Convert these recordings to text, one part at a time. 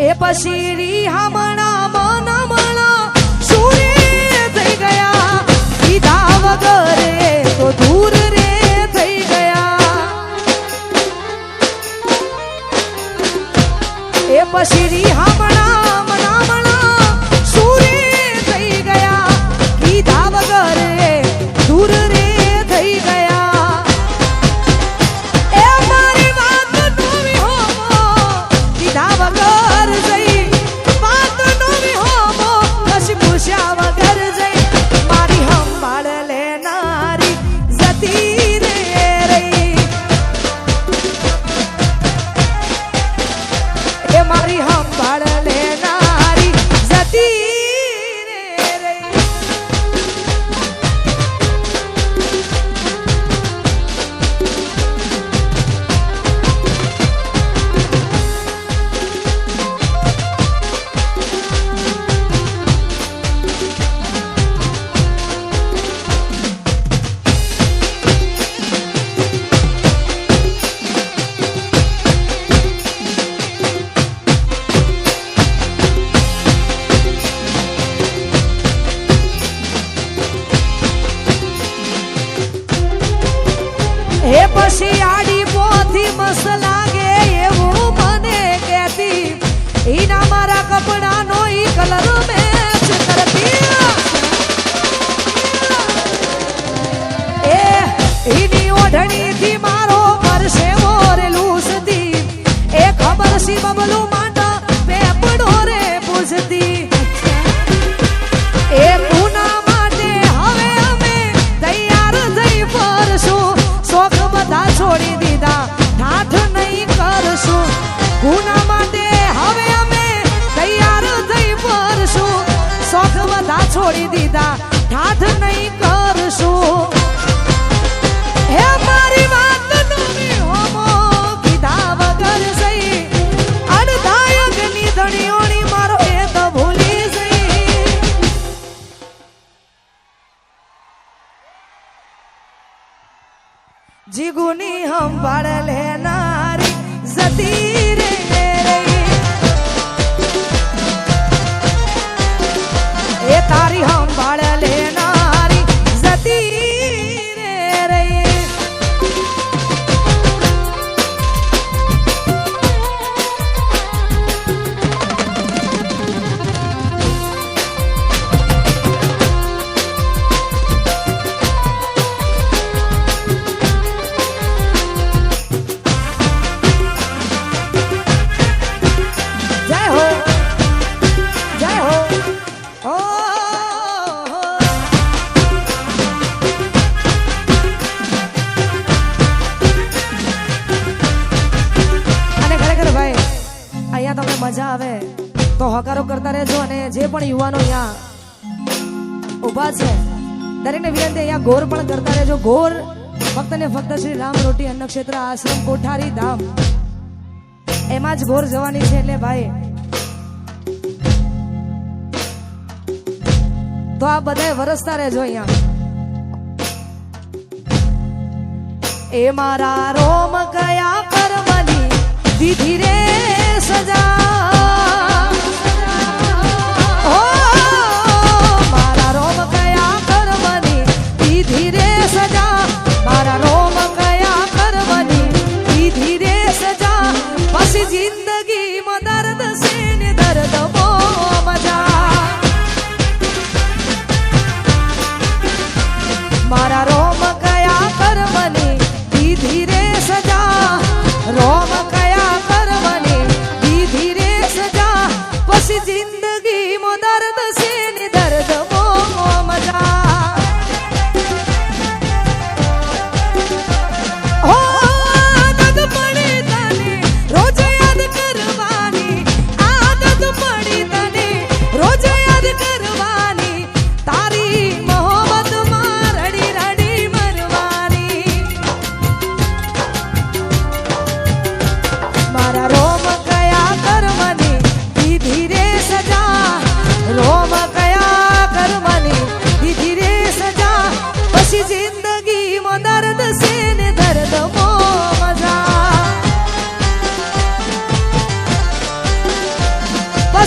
એ પછી હમણા મનમણા સુરે થઈ ગયા કીધા વગર તો દૂર રે થઈ ગયા એ પછી હમણા મનમણા સુરે થઈ ગયા કીધા વગર દૂર રે થઈ ગયા એ મારી વાત નોવી હો કીધા વગર જઈ વાત નોવી હો કશી પૂછ્યા વગર જઈ મારી સંભાળ લેનારી જતી રે રહી એ મારી સંભાળ લેનારી જતી રે રહી હે પછી આડી પોથી મસ લાગે એવું મને કહેતી ઈના મારા કપડાનો ઈ કલર મેચ કરતી એ ઈની ઓઢણીથી મારો પરસેવો રે લૂસતી એ ખબર સી બબલું માંડા પેપડો રે પૂછતી એ પૂના માટે હવે અમે તૈયાર થઈ ફરશું શોખ બધા છોડી દીધા ઠાઠ નહીં કરશું ગુના માટે હવે અમે તૈયાર થઈ ફરશું શોખ બધા છોડી દીધા ઠાઠ નહીં કરશું હે મારી વાત નોવી હોમો કીધા વગર જઈ અડધાયકની ધણીઓની મારો એ તો ભૂલી જઈ જીગુની સંભાળ લેનારી જતી રે રહી એ તારી સંભાળ લેનારી જતી રે રહી જય હો જય હો ઓ અને ખરેખર ભાઈ અહીંયા તમને મજા આવે તો હકારો કરતા રહેજો અને જે પણ યુવાનો અહીંયા ઊભા છે દરેકને વિનંતી અહીંયા ગોર પણ કરતા રહેજો ગોર ફક્ત ને ફક્ત શ્રી રામ રોટી અન્ન ક્ષેત્ર આશ્રમ કોઠારી ધામ એમાં જ ગોર જવાની છે એટલે ભાઈ તો આ બધાય વરસતા રહેજો અહીંયા એ મારા રોમ કયા કર્મની દીધી રે સજા ઓ મારા રોમ કયા કર્મની દીધી રે સજા મારા રોમ કયા કર્મની દીધી રે સજા પછી જિંદગીમાં દર્દ છે ને દર્દ બહુ મજા મારા રોમ કયા કર્મની દીધી રે સજા રોમ કયા કર્મની દીધી રે સજા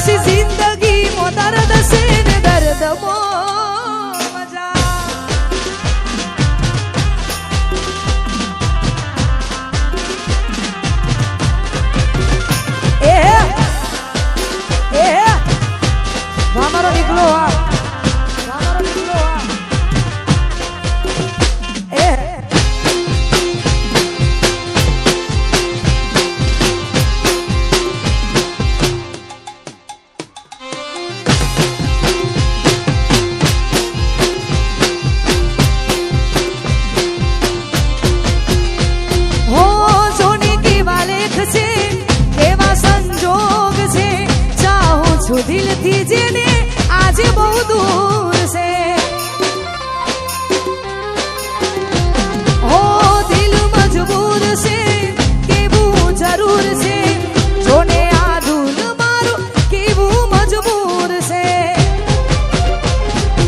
પછી જિંદગી મો દર્દ છે ને દર્દ મો મજા એ મારો નીકળો મારો નીકળો દિલથી જેને આજે બહુ દૂર છે હો દિલ મજબૂર છે કેવું જરૂર છે જોને આ દિલ મારું કેવું મજબૂર છે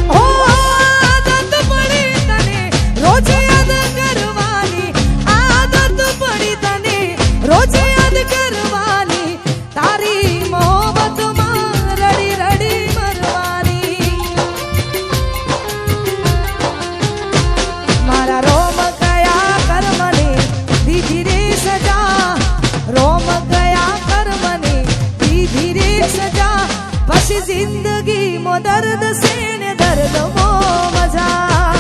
હો આદત પડી તને રોજ યાદ કરવાની આદત પડી તને રોજ યાદ કરવાની તારી જિંદગી મો દર્દ છે ને દર્દ મો મજા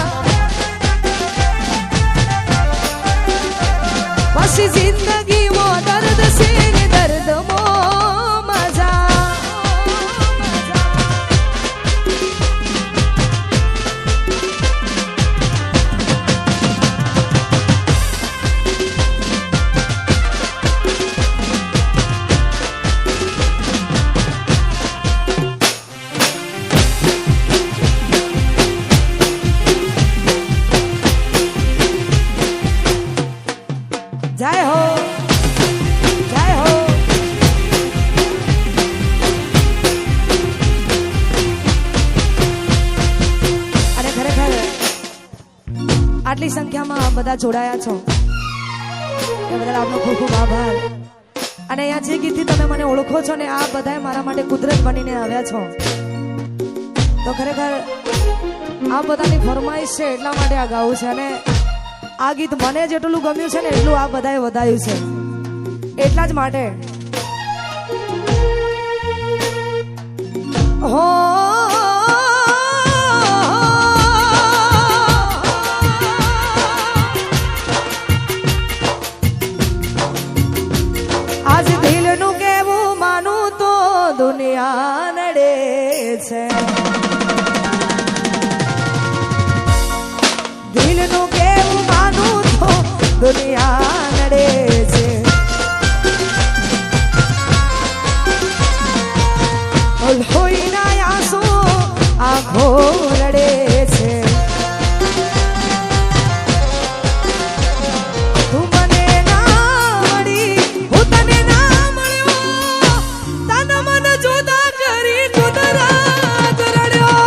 પછી જિંદગી મો દર્દ છે ને દર્દ મો મજા જય હો જય હો અને ખરેખર આટલી સંખ્યામાં બધા જોડાયા છો એ બદલ આપનો ખૂબ ખૂબ આભાર અને અહીંયા જે ગીતથી તમે મને ઓળખો છો ને આ બધાએ મારા માટે કુદરત બનીને આવ્યા છો તો ખરેખર આ બધાની ફરમાઈશ છે એટલા માટે આ ગાવું છે અને આ ગીત મને જેટલું ગમ્યું છે ને એટલું આ બધાએ વધાયું છે એટલા જ માટે હો આજ દિલનું કેવું માનું તો દુનિયા નડે છે દિલનું કેવું માનું તો દુનિયા નડે છે લોહીના આંસુ આંખો રડે છે તું મને ના મળી હું તને ના મળ્યો તન મન જુદા કરી કુદરત રડ્યો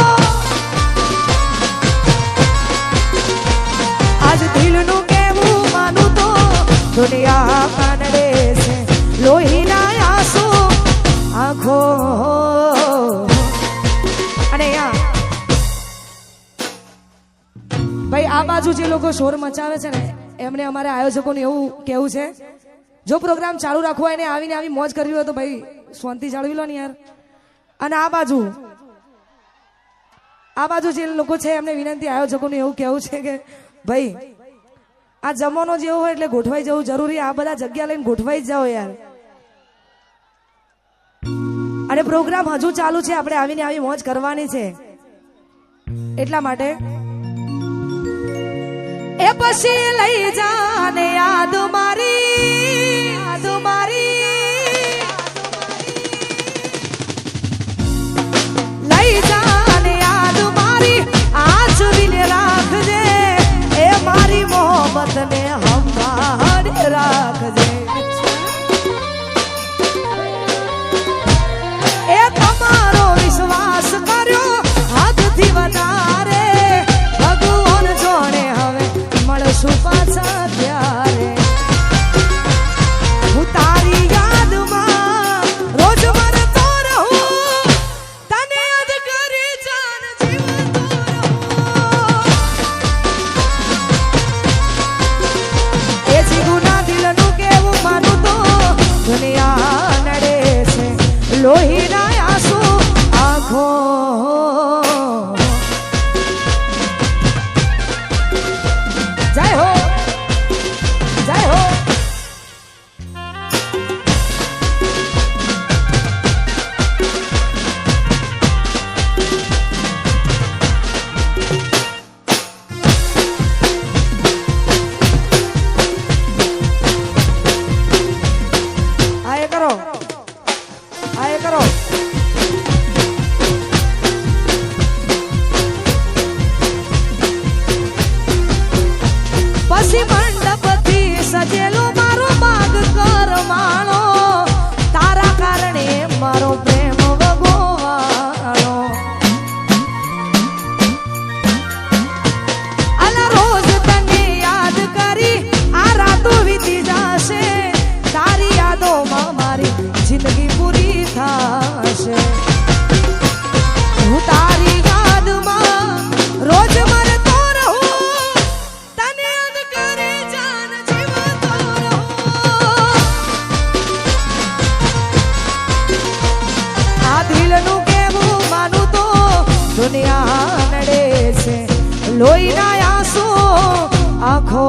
આજ દિલનું કેવું માનું તો દુનિયા કાનડે છે લોહીના આંસુ આંખો અને ભાઈ આ બાજુ જે લોકો શોર મચાવે છે ને એમને અમારે આયોજકોને એવું કેવું છે જો પ્રોગ્રામ ચાલુ રાખવો હોય ને આવીને આવી મોજ કરવી હોય તો ભાઈ શાંતિ જાળવી લો ને યાર અને આ બાજુ જે લોકો છે એમને વિનંતી આયોજકોને એવું કેવું છે કે ભાઈ આ જમવાનો જેવો હોય એટલે ગોઠવાઈ જવું જરૂરી આ બધા જગ્યા લઈને ગોઠવાઈ જ જાઓ યાર અને પ્રોગ્રામ હજુ ચાલુ છે આપણે આવીને આવી મોજ કરવાની છે એટલા માટે એ પછી લઈ જાને યાદ મારી લઈ જાને યાદ મારી આજ વિને રાખજે એ મારી મોહબ્બત ને હંભાળે રાખજે એ તમારો વિશ્વાસ કર્યો હદથી વધારે ભગવાન જોડે હવે મળશું પાછા ત્યારે લોહીના આંસુ આંખો જય હો જય હો પછી મંડપથી સજેલો મારો બાગ કરમાણો તારા કારણે મારો પ્રેમ વગોવાળો આલા રોજ તને યાદ કરી આ રાતો વીતી જશે તારી યાદોમાં મારી જિંદગી પૂરી થશે હું તારી યાદમાં રોજ મરતો રહું તને યાદ કરે જાન જીવતો રહું આ દિલનું કેવું માનું તો દુનિયા નડે છે લોહીના આંસુ આંખો